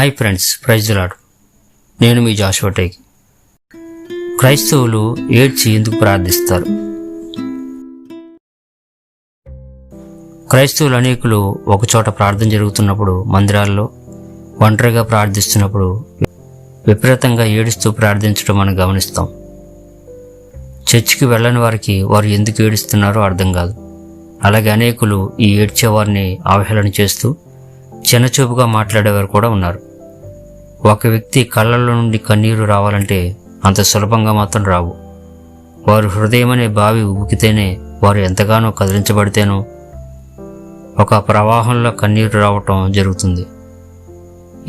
Hi friends, praise the Lord. నేను మీ జాషువా టేకి. క్రైస్తవులు ఏడ్చి ఎందుకు ప్రార్థిస్తారు? క్రైస్తవులు అనేకులు ఒకచోట ప్రార్థన జరుగుతున్నప్పుడు, మందిరాల్లో ఒంటరిగా ప్రార్థిస్తున్నప్పుడు విపరీతంగా ఏడుస్తూ ప్రార్థించడం మనం గమనిస్తాం. చర్చికి వెళ్ళని వారికి వారు ఎందుకు ఏడుస్తున్నారో అర్థం కాదు. అలాగే అనేకులు ఈ ఏడ్చేవారిని అవహేళన చేస్తూ చిన్నచూపుగా మాట్లాడేవారు కూడా ఉన్నారు. ఒక వ్యక్తి కళ్ళల్లో నుండి కన్నీరు రావాలంటే అంత సులభంగా మాత్రం రావు. వారు హృదయమనే బావి ఉబికితేనే, వారు ఎంతగానో కదిలించబడితేనో ఒక ప్రవాహంలో కన్నీరు రావటం జరుగుతుంది.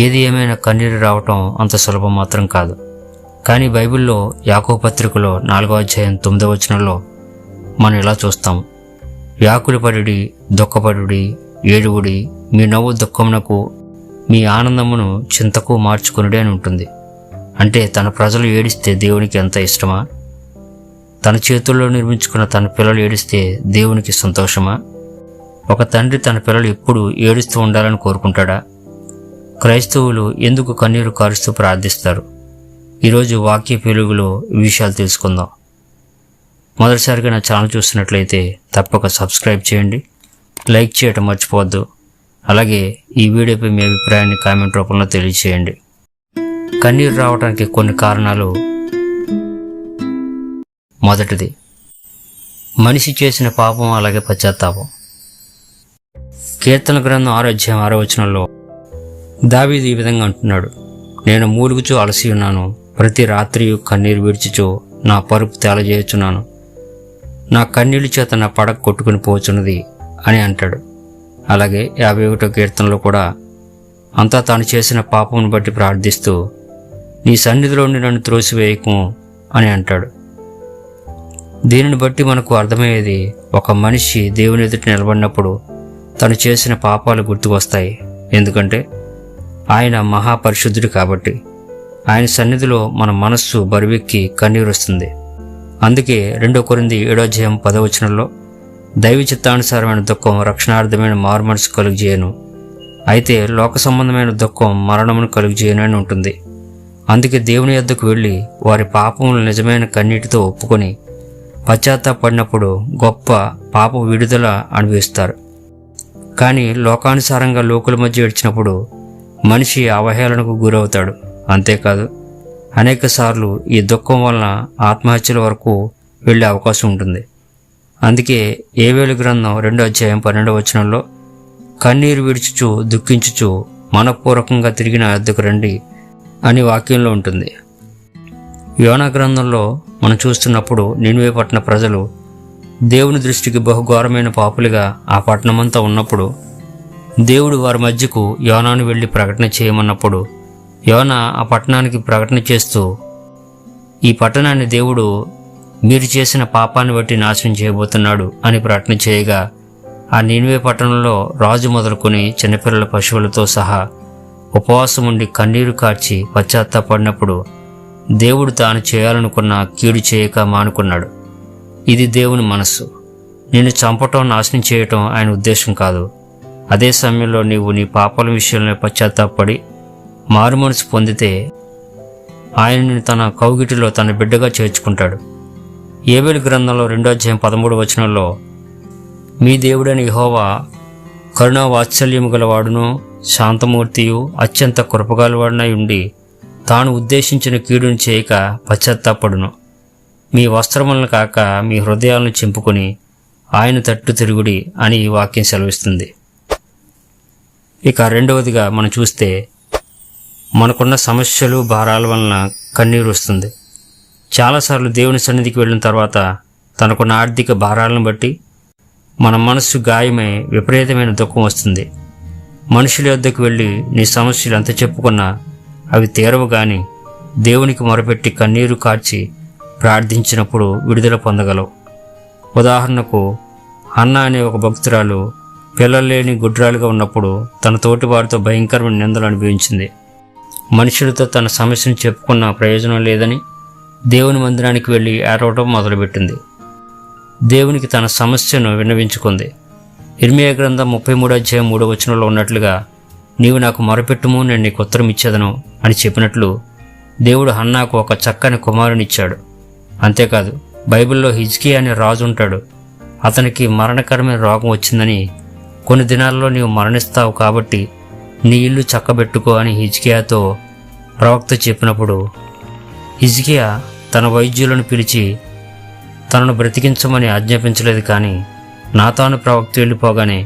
ఏది ఏమైనా కన్నీరు రావటం అంత సులభం మాత్రం కాదు. కానీ బైబిల్లో యాకోబు పత్రికలో 4వ అధ్యాయం 9వ వచనంలో మనం ఇలా చూస్తాం: వ్యాకులపడుడి, దుఃఖపడుడి, ఏడువుడి, మీ నవ్వు దుఃఖమునకు, మీ ఆనందమును చింతకు మార్చుకునుడి అని ఉంటుంది. అంటే తన ప్రజలు ఏడిస్తే దేవునికి ఎంత ఇష్టమా? తన చేతుల్లో నిర్మించుకున్న తన పిల్లలు ఏడిస్తే దేవునికి సంతోషమా? ఒక తండ్రి తన పిల్లలు ఎప్పుడు ఏడుస్తూ ఉండాలని కోరుకుంటాడా? క్రైస్తవులు ఎందుకు కన్నీరు కారుస్తూ ప్రార్థిస్తారు? ఈరోజు వాక్య వెలుగులో ఈ విషయాలు తెలుసుకుందాం. మొదటిసారిగా నా ఛానల్ చూస్తున్నట్లయితే తప్పక సబ్స్క్రైబ్ చేయండి, లైక్ చేయటం మర్చిపోవద్దు. అలాగే ఈ వీడియోపై మీ అభిప్రాయాన్ని కామెంట్ రూపంలో తెలియజేయండి. కన్నీరు రావడానికి కొన్ని కారణాలు. మొదటిది, మనిషి చేసిన పాపం, అలాగే పశ్చాత్తాపం. కీర్తన గ్రంథం 6వ అధ్యాయం 6వ వచనంలో దావీదు ఈ విధంగా అంటున్నాడు: నేను మూలుగుచూ అలసి ఉన్నాను, ప్రతి రాత్రియు కన్నీరు విడిచుచూ నా పరుపు తేలజేయుచున్నాను, నా కన్నీళ్ళ చేత నా పడక కొట్టుకుని పోచున్నది అని అంటాడు. అలాగే 51వ కీర్తనలో కూడా అంతా తాను చేసిన పాపమును బట్టి ప్రార్థిస్తూ, నీ సన్నిధిలోని నన్ను త్రోసివేయకము అని అంటాడు. దీనిని బట్టి మనకు అర్థమయ్యేది, ఒక మనిషి దేవుని ఎదుట నిలబడినప్పుడు తను చేసిన పాపాలు గుర్తుకొస్తాయి. ఎందుకంటే ఆయన మహాపరిశుద్ధుడు కాబట్టి. ఆయన సన్నిధిలో మన మనస్సు బరువెక్కి కన్నీరు వస్తుంది. అందుకే 2 కొరింథీ 7వ అధ్యాయం 10వ వచనంలో, దైవ చిత్తానుసారమైన దుఃఖం రక్షణార్థమైన మారుమనసు కలుగజేయను, అయితే లోక సంబంధమైన దుఃఖం మరణమును కలుగజేయను అని ఉంటుంది. అందుకే దేవుని యొద్దకు వెళ్ళి వారి పాపములు నిజమైన కన్నీటితో ఒప్పుకొని పశ్చాత్తాపడినప్పుడు గొప్ప పాప విడుదల అనుభవిస్తారు. కానీ లోకానుసారంగా లోకుల మధ్య ఏడ్చినప్పుడు మనిషి అవహేళనకు గురవుతాడు. అంతేకాదు, అనేక సార్లు ఈ దుఃఖం వలన ఆత్మహత్యల వరకు వెళ్ళే అవకాశం ఉంటుంది. అందుకే యోవేలు గ్రంథం 2వ అధ్యాయం 12వ వచనంలో, కన్నీరు విడుచుచు దుఃఖించుచు మనపూర్వకంగా తిరిగి నా వద్దకు రండి అని వాక్యంలో ఉంటుంది. యోనా గ్రంథంలో మనం చూస్తున్నప్పుడు నినివే పట్టణ ప్రజలు దేవుని దృష్టికి బహుఘోరమైన పాపులుగా ఆ పట్టణమంతా ఉన్నప్పుడు, దేవుడు వారి మధ్యకు యోనాను వెళ్ళి ప్రకటన చేయమన్నప్పుడు యోనా ఆ పట్టణానికి ప్రకటన చేస్తూ, ఈ పట్టణాన్ని దేవుడు మీరు చేసిన పాపాన్ని బట్టి నాశనం చేయబోతున్నాడు అని ప్రకటన చేయగా, ఆ నినివే పట్టణంలో రాజు మొదలుకొని చిన్నపిల్లల పశువులతో సహా ఉపవాసం ఉండి కన్నీరు కార్చి పశ్చాత్తాపడినప్పుడు దేవుడు తాను చేయాలనుకున్న కీడు చేయక మానుకున్నాడు. ఇది దేవుని మనస్సు. నిన్ను చంపటం, నాశనం చేయటం ఆయన ఉద్దేశం కాదు. అదే సమయంలో నీవు నీ పాపాల విషయంలో పశ్చాత్తాపడి మారుమనసు పొందితే ఆయన నిన్ను తన కౌగిటిలో తన బిడ్డగా చేర్చుకుంటాడు. యోవేలు గ్రంథంలో 2వ అధ్యాయం 13వ వచనంలో, మీ దేవుడైన యెహోవా కరుణా వాత్సల్యము గలవాడును, శాంతమూర్తియు, అత్యంత కృపగలవాడునై ఉండి తాను ఉద్దేశించిన కీడును చేయక పశ్చాత్తాపడును. మీ వస్త్రములను కాక మీ హృదయాలను చింపుకొని ఆయన తట్టు తిరుగుడి అని ఈ వాక్యం సెలవిస్తుంది. ఇక రెండవదిగా మనం చూస్తే, మనకున్న సమస్యలు, భారాల వలన కన్నీరు వస్తుంది. చాలాసార్లు దేవుని సన్నిధికి వెళ్ళిన తర్వాత తనకున్న ఆర్థిక భారాలను బట్టి మన మనస్సు గాయమై విపరీతమైన దుఃఖం వస్తుంది. మనుషుల వద్దకు వెళ్ళి నీ సమస్యలు ఎంత చెప్పుకున్నా అవి తీరవు. కానీ దేవునికి మొరపెట్టి కన్నీరు కార్చి ప్రార్థించినప్పుడు విడుదల పొందగలవు. ఉదాహరణకు, హన్నా అనే ఒక భక్తురాలు పిల్లలు లేని గుడ్రాలుగా ఉన్నప్పుడు తన తోటి వారితో భయంకరమైన నిందలు అనుభవించింది. మనుషులతో తన సమస్యను చెప్పుకున్న ప్రయోజనం లేదని దేవుని మందిరానికి వెళ్ళి ఏడవటం మొదలుపెట్టింది. దేవునికి తన సమస్యను విన్నవించుకుంది. ఇర్మియా గ్రంథం 33వ అధ్యాయం 3వ వచనంలో ఉన్నట్లుగా, నీవు నాకు మొరపెట్టుము, నేను నీకు ఉత్తరం ఇచ్చేదను అని చెప్పినట్లు దేవుడు హన్నాకు ఒక చక్కని కుమారునిచ్చాడు. అంతేకాదు, బైబిల్లో హిజ్కియా అనే రాజు ఉంటాడు. అతనికి మరణకరమైన రోగం వచ్చిందని, కొన్ని దినాల్లో నీవు మరణిస్తావు కాబట్టి నీ ఇల్లు చక్కబెట్టుకో అని హిజ్కియాతో ప్రవక్త చెప్పినప్పుడు హిజ్కియా తన వైద్యులను పిలిచి తనను బ్రతికించమని ఆజ్ఞాపించలేదు. కానీ నాతాను ప్రవక్త వెళ్ళిపోగానే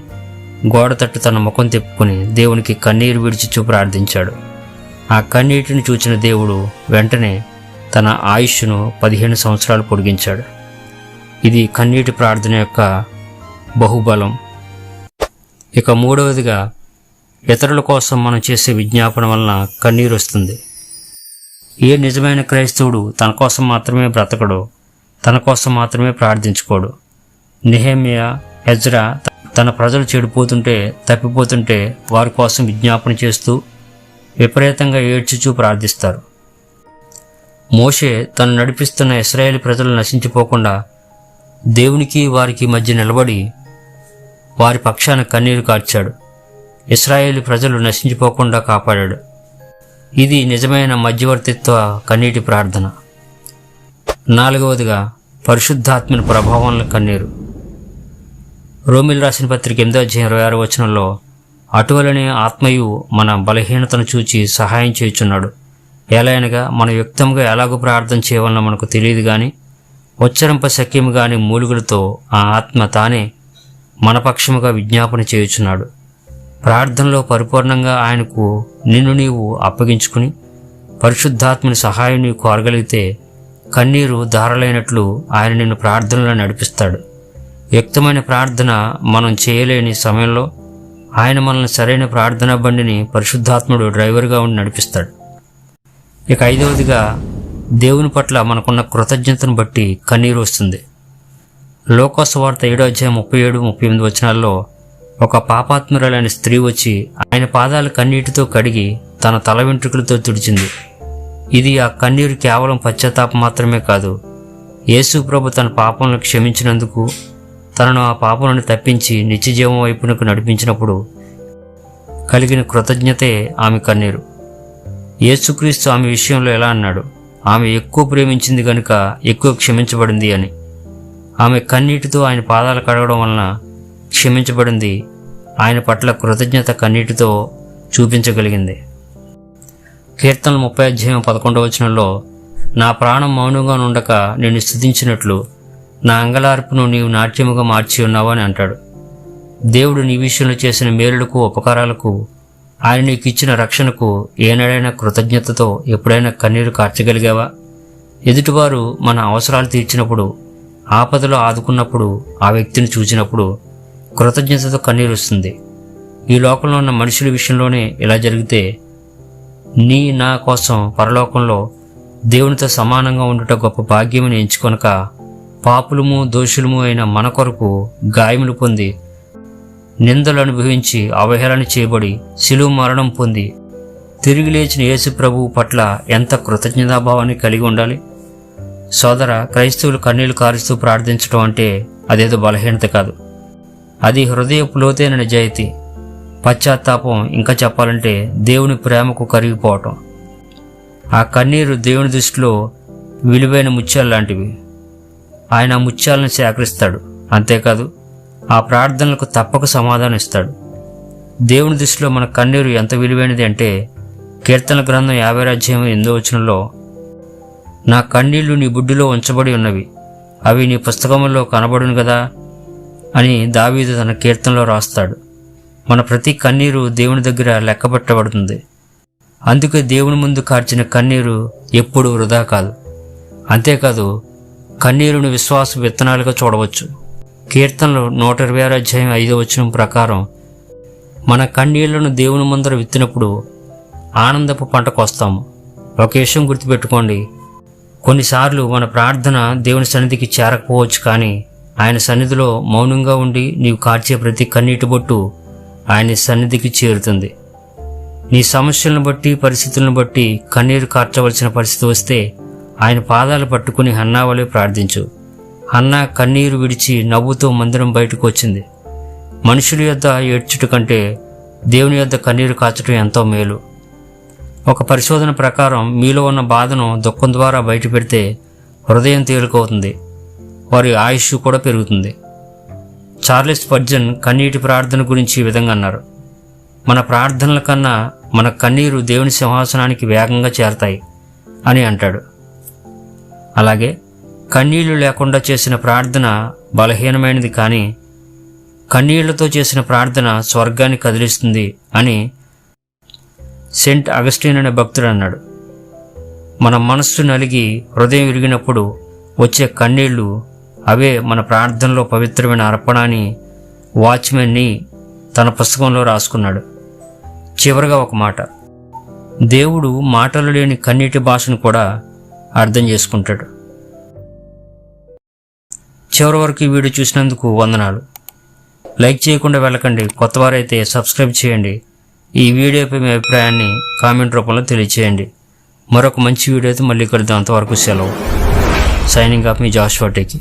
గోడ తట్టు తన ముఖం తిప్పుకుని దేవునికి కన్నీరు విడిచిచూ ప్రార్థించాడు. ఆ కన్నీటిని చూచిన దేవుడు వెంటనే తన ఆయుష్ను 15 సంవత్సరాలు పొడిగించాడు. ఇది కన్నీటి ప్రార్థన యొక్క బహుబలం. ఇక మూడవదిగా, ఇతరుల కోసం మనం చేసే విజ్ఞాపన వలన కన్నీరు వస్తుంది. ఏ నిజమైన క్రైస్తవుడు తన కోసం మాత్రమే బ్రతకడు, తన కోసం మాత్రమే ప్రార్థించుకోడు. నెహెమ్యా, ఎజ్రా తన ప్రజలు చెడిపోతుంటే, తప్పిపోతుంటే వారి కోసం విజ్ఞాపన చేస్తూ విపరీతంగా ఏడ్చుచూ ప్రార్థిస్తారు. మోషే తను నడిపిస్తున్న ఇశ్రాయేలు ప్రజలు నశించిపోకుండా దేవునికి వారికి మధ్య నిలబడి వారి పక్షాన కన్నీరు కార్చాడు. ఇశ్రాయేలు ప్రజలు నశించిపోకుండా కాపాడాడు. ఇది నిజమైన మధ్యవర్తిత్వ కన్నీటి ప్రార్థన. నాలుగవదిగా, పరిశుద్ధాత్మని ప్రభావంలో కన్నీరు. రోమిల్ రాసిన పత్రిక 8:26 అటువలనే ఆత్మయు మన బలహీనతను చూచి సహాయం చేయుచున్నాడు. ఎలాగనగా మనం యుక్తంగా ఎలాగో ప్రార్థన చేయవలన మనకు తెలియదు గాని ఉచ్చరింప శక్యము గాని మూలుగులతో ఆ ఆత్మ తానే మన పక్షముగా విజ్ఞాపన చేయుచున్నాడు. ప్రార్థనలో పరిపూర్ణంగా ఆయనకు నిన్ను నీవు అప్పగించుకుని పరిశుద్ధాత్మని సహాయం నీవు కోరగలిగితే కన్నీరు ధారలైనట్లు ఆయన నిన్ను ప్రార్థనలో నడిపిస్తాడు. యుక్తమైన ప్రార్థన మనం చేయలేని సమయంలో ఆయన మనల్ని సరైన ప్రార్థనా బండిని పరిశుద్ధాత్ముడు డ్రైవర్గా ఉండి నడిపిస్తాడు. ఇక ఐదవదిగా, దేవుని పట్ల మనకున్న కృతజ్ఞతను బట్టి కన్నీరు వస్తుంది. లోకసువార్త 7:37-38 ఒక పాపాత్మురాలైన స్త్రీ వచ్చి ఆయన పాదాలు కన్నీటితో కడిగి తన తల వెంట్రుకలతో తుడిచింది. ఇది ఆ కన్నీరు కేవలం పశ్చాత్తాపం మాత్రమే కాదు, యేసు ప్రభు తన పాపములను క్షమించినందుకు, తనను ఆ పాపములను తప్పించి నిత్యజీవం వైపునకు నడిపించినప్పుడు కలిగిన కృతజ్ఞతే ఆమె కన్నీరు. యేసుక్రీస్తు ఆమె విషయంలో ఎలా అన్నాడు? ఆమె ఎక్కువ ప్రేమించింది గనుక ఎక్కువ క్షమించబడింది అని. ఆమె కన్నీటితో ఆయన పాదాలు కడగడం వలన క్షమించబడింది. ఆయన పట్ల కృతజ్ఞత కన్నీటితో చూపించగలిగింది. కీర్తనలు 30:11 నా ప్రాణం మౌనంగా నుండక నిన్ను స్తుతించినట్లు నా అంగలార్పును నీవు నాట్యముగా మార్చి ఉన్నావు అని అంటాడు. దేవుడు నీ విషయంలో చేసిన మేలులకు, ఉపకారాలకు, ఆయన నీకు ఇచ్చిన రక్షణకు ఏనాడైనా కృతజ్ఞతతో ఎప్పుడైనా కన్నీరు కార్చగలిగావా? ఎదుటివారు మన అవసరాలు తీర్చినప్పుడు, ఆపదలో ఆదుకున్నప్పుడు, ఆ వ్యక్తిని చూచినప్పుడు కృతజ్ఞతతో కన్నీరు వస్తుంది. ఈ లోకంలో ఉన్న మనుషుల విషయంలోనే ఇలా జరిగితే నా కోసం పరలోకంలో దేవునితో సమానంగా ఉండుట గొప్ప భాగ్యమని ఎంచుకొనక పాపులము, దోషులము అయిన మన కొరకు గాయములు పొంది, నిందలు అనుభవించి, అవహేళన చేయబడి, శిలువ మరణం పొంది తిరిగి లేచిన యేసు ప్రభువు పట్ల ఎంత కృతజ్ఞతాభావాన్ని కలిగి ఉండాలి? సోదర, క్రైస్తవులు కన్నీళ్లు కారుస్తూ ప్రార్థించడం అంటే అదేదో బలహీనత కాదు. అది హృదయపు లోతైన నిజాయితీ, పశ్చాత్తాపం, ఇంకా చెప్పాలంటే దేవుని ప్రేమకు కరిగిపోవటం. ఆ కన్నీరు దేవుని దృష్టిలో విలువైన ముత్యాలు లాంటివి. ఆయన ఆ ముత్యాలను సేకరిస్తాడు. అంతేకాదు, ఆ ప్రార్థనలకు తప్పక సమాధానం ఇస్తాడు. దేవుని దృష్టిలో మన కన్నీరు ఎంత విలువైనది అంటే, కీర్తన గ్రంథం 50:8 నా కన్నీళ్లు నీ బుడ్డిలో ఉంచబడి ఉన్నవి, అవి నీ పుస్తకంలో కనబడును కదా అని దావీదు తన కీర్తనలో రాస్తాడు. మన ప్రతి కన్నీరు దేవుని దగ్గర లెక్కబట్టబడుతుంది. అందుకే దేవుని ముందు కార్చిన కన్నీరు ఎప్పుడూ వృధా కాదు. అంతేకాదు, కన్నీరును విశ్వాస విత్తనాలుగా చూడవచ్చు. కీర్తనలు 126:5 ప్రకారం మన కన్నీళ్లను దేవుని ముందర విత్తినప్పుడు ఆనందపు పంటకొస్తాము. ఒక విషయం గుర్తుపెట్టుకోండి, కొన్నిసార్లు మన ప్రార్థన దేవుని సన్నిధికి చేరకపోవచ్చు, కానీ ఆయన సన్నిధిలో మౌనంగా ఉండి నీవు కార్చే ప్రతి కన్నీటి బొట్టు ఆయన సన్నిధికి చేరుతుంది. నీ సమస్యలను బట్టి, పరిస్థితులను బట్టి కన్నీరు కార్చవలసిన పరిస్థితి వస్తే ఆయన పాదాలు పట్టుకుని హన్నా వలె ప్రార్థించు. హన్నా కన్నీరు విడిచి నవ్వుతో మందిరం బయటకు వచ్చింది. మనుషుల యొద్ద ఏడ్చుట కంటే దేవుని యొద్ద కన్నీరు కాచడం ఎంతో మేలు. ఒక పరిశోధన ప్రకారం మీలో ఉన్న బాధను దుఃఖం ద్వారా బయటపెడితే హృదయం తేలికవుతుంది, వారి ఆయుష్ కూడా పెరుగుతుంది. చార్లెస్ స్పర్జన్ కన్నీటి ప్రార్థన గురించి ఈ విధంగా అన్నారు: మన ప్రార్థనల కన్నా మన కన్నీరు దేవుని సింహాసనానికి వేగంగా చేరతాయి అని అంటాడు. అలాగే కన్నీళ్లు లేకుండా చేసిన ప్రార్థన బలహీనమైనది, కానీ కన్నీళ్లతో చేసిన ప్రార్థన స్వర్గాన్ని కదిలిస్తుంది అని సెయింట్ అగస్టిన్ అనే భక్తుడు అన్నాడు. మన మనస్సు నలిగి హృదయం విరిగినప్పుడు వచ్చే కన్నీళ్లు అవే మన ప్రార్థనలో పవిత్రమైన అర్పణ అని వాచ్మెన్ని తన పుస్తకంలో రాసుకున్నాడు. చివరగా ఒక మాట: దేవుడు మాటలు లేని కన్నీటి భాషను కూడా అర్థం చేసుకుంటాడు. చివరి వరకు ఈ వీడియో చూసినందుకు వందనాలు. లైక్ చేయకుండా వెళ్ళకండి, కొత్తవారైతే సబ్స్క్రైబ్ చేయండి. ఈ వీడియోపై మీ అభిప్రాయాన్ని కామెంట్ రూపంలో తెలియచేయండి. మరొక మంచి వీడియోతో మళ్ళీ కలుద్దాం. అంతవరకు సెలవు. సైనింగ్ ఆఫ్ మీ జాషువా టేకి.